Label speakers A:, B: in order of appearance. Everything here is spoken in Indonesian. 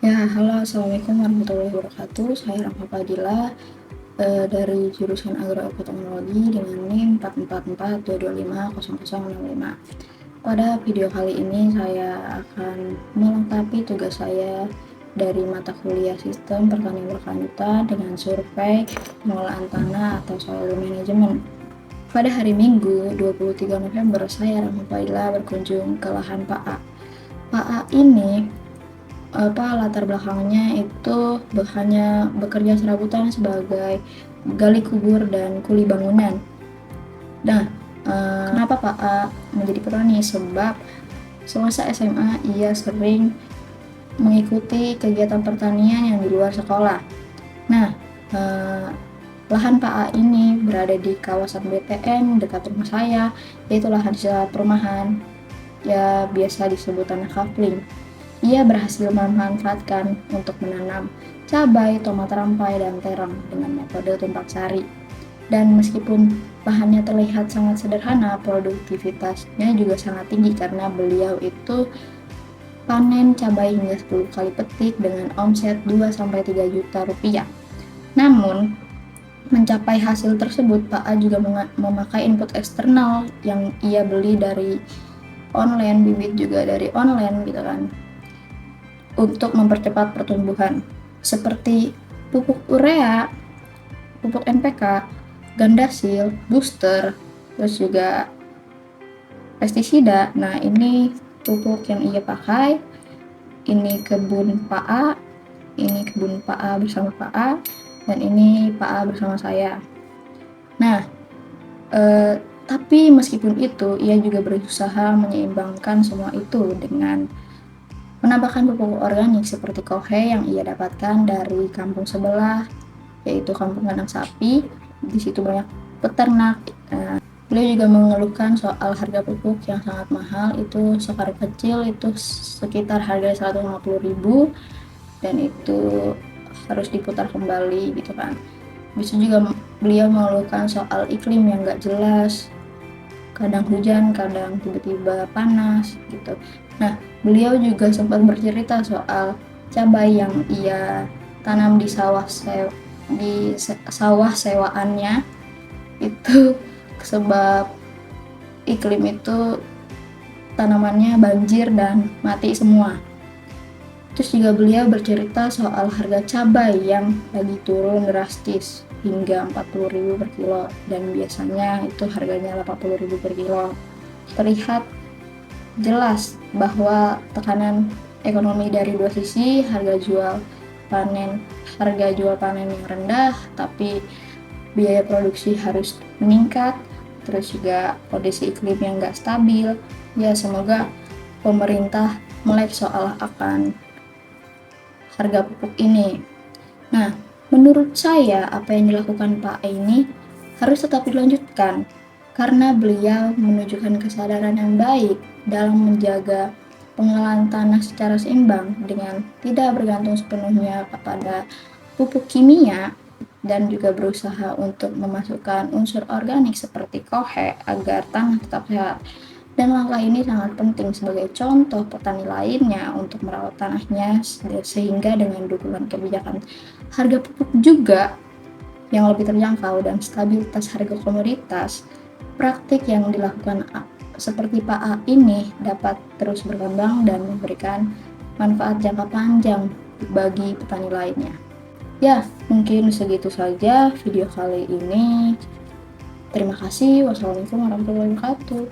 A: Ya, halo, assalamualaikum warahmatullahi wabarakatuh. Saya Rahma Fadila dari jurusan Agroekoteknologi dengan NIM 44422500065. Pada video kali ini saya akan melengkapi tugas saya dari mata kuliah Sistem Pertanian Berkelanjutan dengan survei pengelolaan tanah atau soil management. Pada hari Minggu 23 November, saya Rahma Fadila berkunjung ke lahan Pak A. Pak A ini latar belakangnya itu hanya bekerja serabutan sebagai gali kubur dan kuli bangunan. Nah, kenapa Pak A menjadi petani? Sebab semasa SMA ia sering mengikuti kegiatan pertanian yang di luar sekolah. Nah, lahan Pak A ini berada di kawasan BTN dekat rumah saya, yaitu lahan sisa perumahan, ya biasa disebut tanah kapling. Ia berhasil memanfaatkan untuk menanam cabai, tomat rampai, dan terong dengan metode tumpak sari. Dan meskipun bahannya terlihat sangat sederhana, produktivitasnya juga sangat tinggi karena beliau itu panen cabai hingga 10 kali petik dengan omset 2-3 juta rupiah. Namun, mencapai hasil tersebut, Pak A juga memakai input eksternal yang ia beli dari online, bibit juga dari online gitu kan, untuk mempercepat pertumbuhan seperti pupuk urea, pupuk NPK, gandasil, booster, terus juga pestisida. Nah, ini pupuk yang ia pakai. Ini kebun Pak A, ini kebun Pak A bersama Pak A, dan ini Pak A bersama saya. Nah, tapi meskipun itu, ia juga berusaha menyeimbangkan semua itu dengan menambahkan pupuk organik seperti kohe yang ia dapatkan dari kampung sebelah, yaitu kampung kandang sapi. Di situ banyak peternak. Beliau juga mengeluhkan soal harga pupuk yang sangat mahal, itu sekar kecil itu sekitar harga 150.000 dan itu harus diputar kembali gitu kan. Bisa juga beliau mengeluhkan soal iklim yang gak jelas, kadang hujan, kadang tiba-tiba panas gitu. Nah, beliau juga sempat bercerita soal cabai yang ia tanam di sawah sewaannya itu sebab iklim itu tanamannya banjir dan mati semua. Terus juga beliau bercerita soal harga cabai yang lagi turun drastis hingga 40.000 per kilo dan biasanya itu harganya 80.000 per kilo. Terlihat jelas bahwa tekanan ekonomi dari dua sisi, harga jual panen yang rendah, tapi biaya produksi harus meningkat, terus juga kondisi iklim yang nggak stabil. Ya, semoga pemerintah melek soal akan harga pupuk ini. Nah, menurut saya apa yang dilakukan Pak E ini harus tetap dilanjutkan karena beliau menunjukkan kesadaran yang baik dalam menjaga pengelolaan tanah secara seimbang dengan tidak bergantung sepenuhnya kepada pupuk kimia dan juga berusaha untuk memasukkan unsur organik seperti kohe agar tanah tetap sehat. Dan langkah ini sangat penting sebagai contoh petani lainnya untuk merawat tanahnya sehingga dengan dukungan kebijakan harga pupuk juga yang lebih terjangkau dan stabilitas harga komoditas, praktik yang dilakukan seperti Pak A ini dapat terus berkembang dan memberikan manfaat jangka panjang bagi petani lainnya. Ya, mungkin segitu saja video kali ini. Terima kasih. Wassalamualaikum warahmatullahi wabarakatuh.